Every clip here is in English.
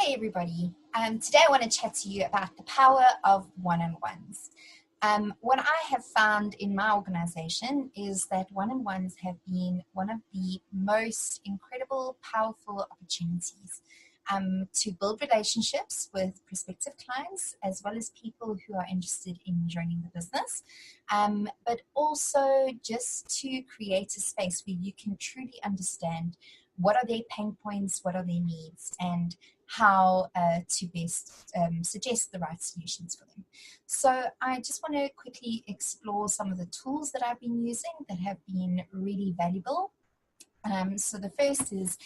Hey everybody, today I want to chat to you about the power of one-on-ones. What I have found in my organization is that one-on-ones have been one of the most incredible, powerful opportunities to build relationships with prospective clients as well as people who are interested in joining the business, but also just to create a space where you can truly understand what are their pain points, what are their needs, and how to best suggest the right solutions for them. So I just want to quickly explore some of the tools that I've been using that have been really valuable. So the first is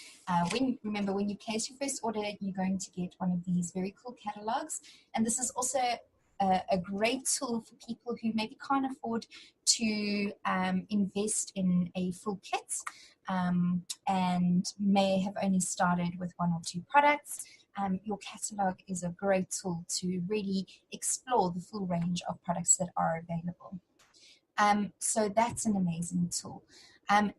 when you place your first order, you're going to get one of these very cool catalogs. And this is also a great tool for people who maybe can't afford to invest in a full kit and may have only started with one or two products. Your catalog is a great tool to really explore the full range of products that are available. So that's an amazing tool.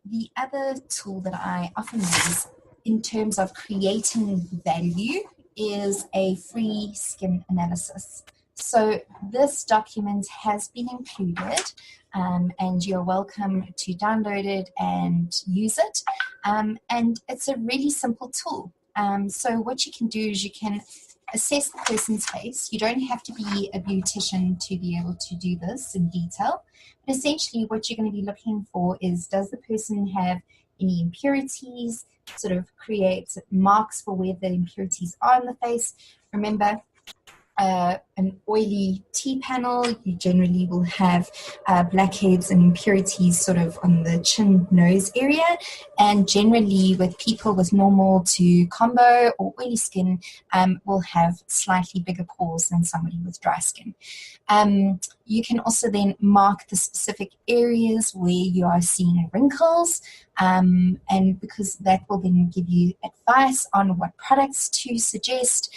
The other tool that I often use in terms of creating value is a free skin analysis. So this document has been included and you're welcome to download it and use it. And it's a really simple tool. So what you can do is you can assess the person's face. You don't have to be a beautician to be able to do this in detail. But essentially what you're going to be looking for is, does the person have any impurities? Sort of create marks for where the impurities are in the face. Remember, an oily T-panel, you generally will have blackheads and impurities sort of on the chin nose area, and generally with people with normal to combo or oily skin will have slightly bigger pores than somebody with dry skin. You can also then mark the specific areas where you are seeing wrinkles, and because that will then give you advice on what products to suggest.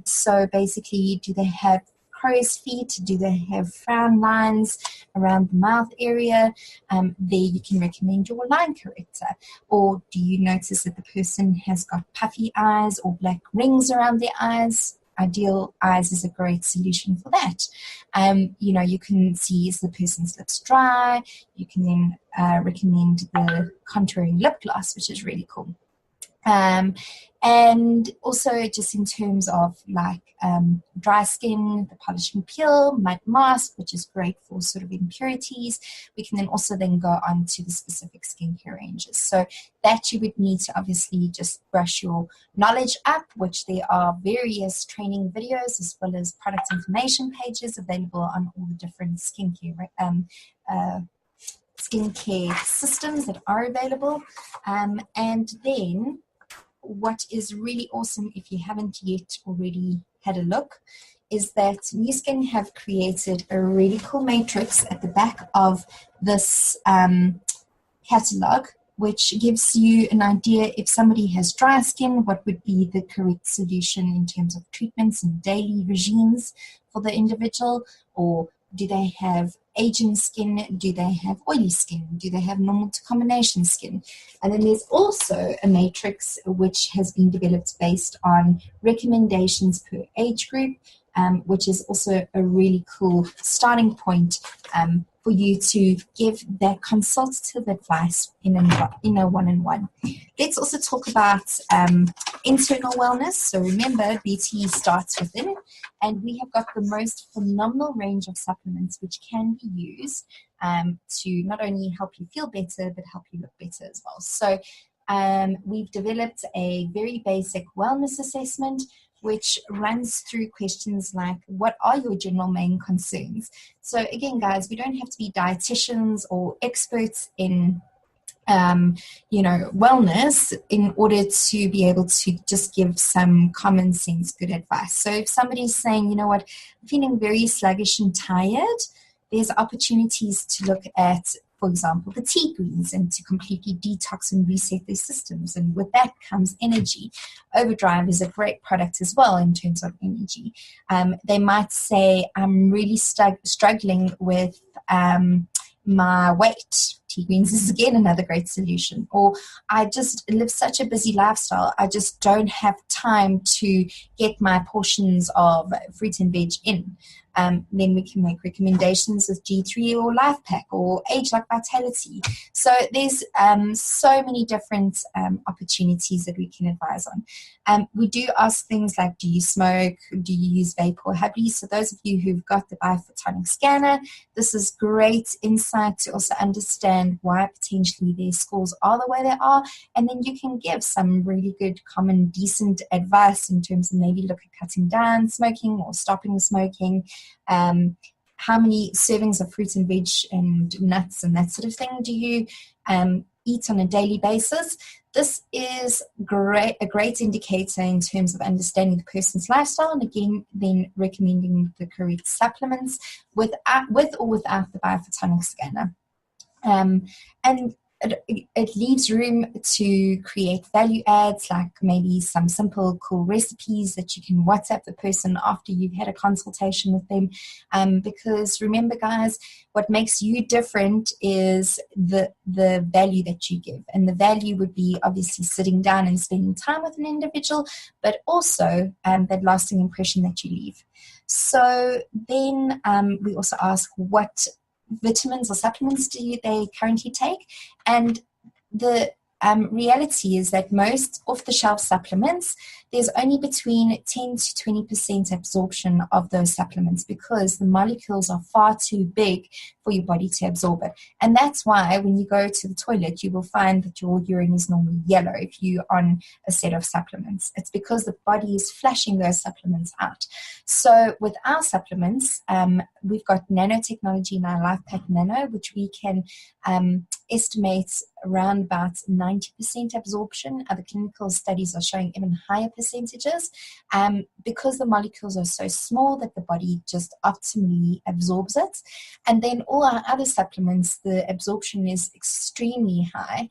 So basically, do they have crow's feet? Do they have frown lines around the mouth area? There you can recommend your line corrector. Or do you notice that the person has got puffy eyes or black rings around their eyes? Ideal Eyes is a great solution for that. You can see, is the person's lips dry? You can then recommend the contouring lip gloss, which is really cool. And also just in terms of dry skin, the polishing peel, mud mask, which is great for sort of impurities. We can then also go on to the specific skincare ranges. So that you would need to obviously just brush your knowledge up, which there are various training videos as well as product information pages available on all the different skincare systems that are available. And then what is really awesome, if you haven't yet already had a look, is that Nu Skin have created a really cool matrix at the back of this catalog, which gives you an idea if somebody has dry skin, what would be the correct solution in terms of treatments and daily regimes for the individual, or do they have aging skin? Do they have oily skin? Do they have normal to combination skin? And then there's also a matrix which has been developed based on recommendations per age group, which is also a really cool starting point for you to give that consultative advice in a one-on-one. Let's also talk about internal wellness. So remember, beauty starts within, and we have got the most phenomenal range of supplements which can be used to not only help you feel better, but help you look better as well. So we've developed a very basic wellness assessment, which runs through questions like, what are your general main concerns? So again, guys, we don't have to be dietitians or experts in wellness in order to be able to just give some common sense good advice. So if somebody's saying, you know what, I'm feeling very sluggish and tired, there's opportunities to look at, for example, the tea greens, and to completely detox and reset their systems. And with that comes energy. Overdrive is a great product as well in terms of energy. They might say, I'm really struggling with my weight. T-greens is again another great solution. Or I just live such a busy lifestyle, I just don't have time to get my portions of fruit and veg in. Then we can make recommendations with G3 or Life Pack or Age Like Vitality. So there's so many different opportunities that we can advise on. We do ask things like, do you smoke? Do you use vape or hubby? So those of you who've got the biophotonic scanner, this is great insight to also understand why potentially their scores are the way they are. And then you can give some really good, common, decent advice in terms of maybe look at cutting down smoking or stopping smoking. How many servings of fruit and veg and nuts and that sort of thing do you eat on a daily basis? This is a great indicator in terms of understanding the person's lifestyle, and again, then recommending the correct supplements with or without the biophotonic scanner. And it leaves room to create value adds, like maybe some simple, cool recipes that you can WhatsApp the person after you've had a consultation with them. Because remember, guys, what makes you different is the value that you give. And the value would be obviously sitting down and spending time with an individual, but also that lasting impression that you leave. So then we also ask what vitamins or supplements do they currently take, and the reality is that most off-the-shelf supplements, there's only between 10 to 20% absorption of those supplements because the molecules are far too big for your body to absorb it. And that's why when you go to the toilet, you will find that your urine is normally yellow if you're on a set of supplements. It's because the body is flushing those supplements out. So with our supplements, we've got nanotechnology in our Life Pack Nano, which we can estimate around about 90% absorption. Other clinical studies are showing even higher percentages because the molecules are so small that the body just optimally absorbs it. And then all our other supplements, the absorption is extremely high,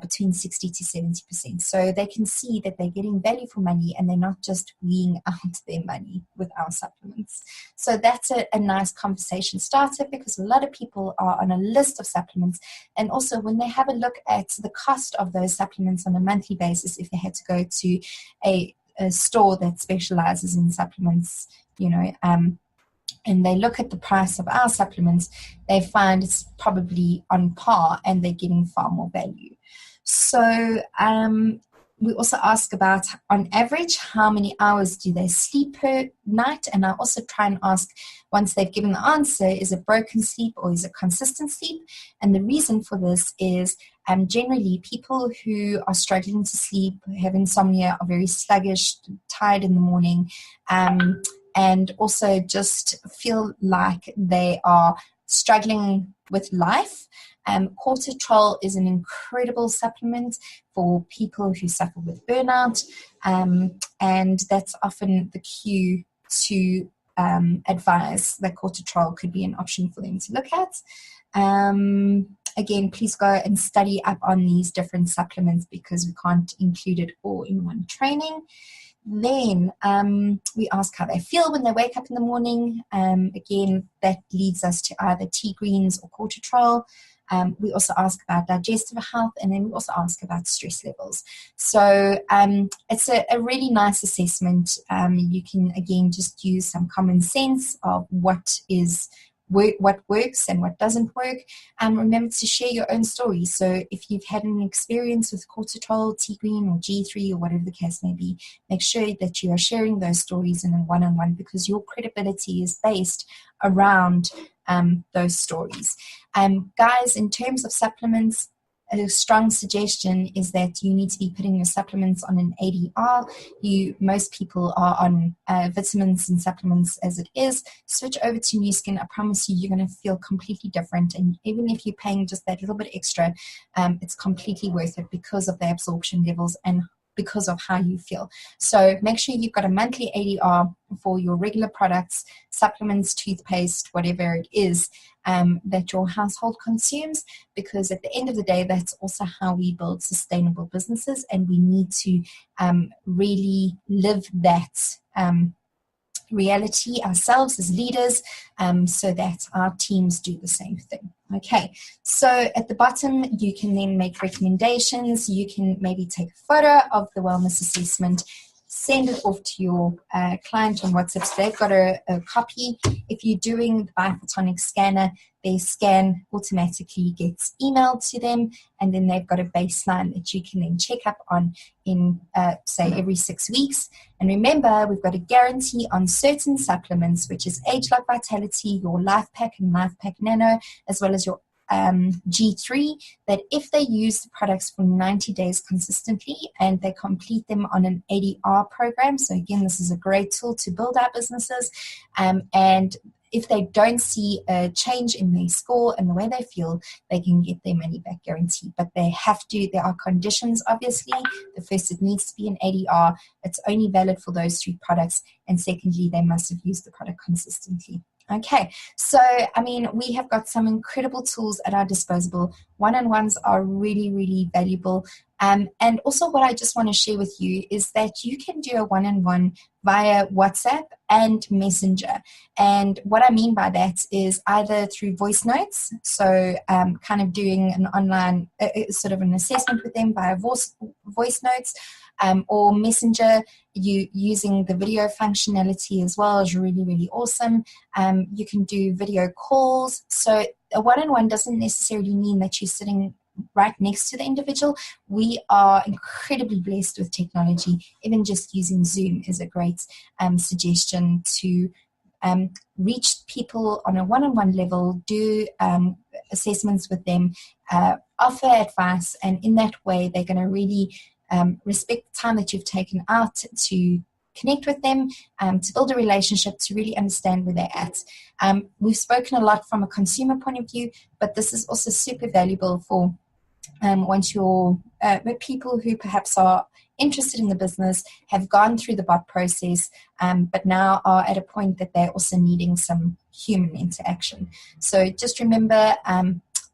between 60 to 70%. So they can see that they're getting value for money and they're not just weeing out their money with our supplements. So that's a nice conversation starter, because a lot of people are on a list of supplements, and also when they have a look at the cost of those supplements on a monthly basis, if they had to go to a store that specializes in supplements, and they look at the price of our supplements, they find it's probably on par and they're getting far more value. So we also ask about, on average, how many hours do they sleep per night? And I also try and ask, once they've given the answer, is it broken sleep or is it consistent sleep? And the reason for this is generally people who are struggling to sleep, have insomnia, are very sluggish, tired in the morning, and also just feel like they are struggling with life. Cortitrol is an incredible supplement for people who suffer with burnout, and that's often the cue to advise that cortitrol could be an option for them to look at. Again, please go and study up on these different supplements because we can't include it all in one training. Then we ask how they feel when they wake up in the morning. Again, that leads us to either T-greens or cortitrol. We also ask about digestive health, and then we also ask about stress levels. So it's a really nice assessment. You can, again, just use some common sense of what works and what doesn't work. Remember to share your own story. So if you've had an experience with cortitrol, T-green, or G3, or whatever the case may be, make sure that you are sharing those stories in a one-on-one, because your credibility is based around those stories. Guys, in terms of supplements, a strong suggestion is that you need to be putting your supplements on an ADR. Most people are on vitamins and supplements as it is. Switch over to Nu Skin. I promise you're going to feel completely different. And even if you're paying just that little bit extra, it's completely worth it because of the absorption levels and because of how you feel. So make sure you've got a monthly ADR for your regular products, supplements, toothpaste, whatever it is that your household consumes, because at the end of the day, that's also how we build sustainable businesses, and we need to really live that reality ourselves as leaders, so that our teams do the same thing. Okay, so at the bottom, you can then make recommendations. You can maybe take a photo of the wellness assessment, send it off to your client on WhatsApp so they've got a copy. If you're doing the Biophotonic scanner, their scan automatically gets emailed to them, and then they've got a baseline that you can then check up on in, say, every 6 weeks. And remember, we've got a guarantee on certain supplements, which is Age Lock Vitality, your Life Pack and Life Pack Nano, as well as your G3, that if they use the products for 90 days consistently and they complete them on an ADR program, so again, this is a great tool to build our businesses, and if they don't see a change in their score and the way they feel, they can get their money back guarantee. But they have to, there are conditions, obviously. The first, it needs to be an ADR. It's only valid for those 3 products. And secondly, they must have used the product consistently. Okay, so, I mean, we have got some incredible tools at our disposal. One-on-ones are really, really valuable. And also what I just want to share with you is that you can do a one-on-one via WhatsApp and Messenger. And what I mean by that is either through voice notes, so kind of doing an online, sort of an assessment with them via voice notes, or Messenger, you using the video functionality as well is really, really awesome. You can do video calls. So a one-on-one doesn't necessarily mean that you're sitting right next to the individual. We are incredibly blessed with technology. Even just using Zoom is a great suggestion to reach people on a one-on-one level, do assessments with them, offer advice, and in that way they're going to really respect the time that you've taken out to connect with them, to build a relationship, to really understand where they're at. We've spoken a lot from a consumer point of view, but this is also super valuable for once you're people who perhaps are interested in the business, have gone through the bot process, but now are at a point that they're also needing some human interaction. So just remember,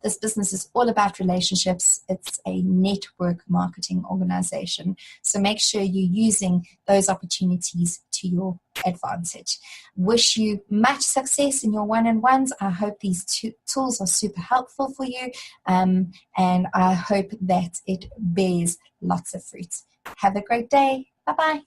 this business is all about relationships. It's a network marketing organization. So make sure you're using those opportunities to your advantage. Wish you much success in your one-on-ones. I hope these tools are super helpful for you. And I hope that it bears lots of fruits. Have a great day. Bye-bye.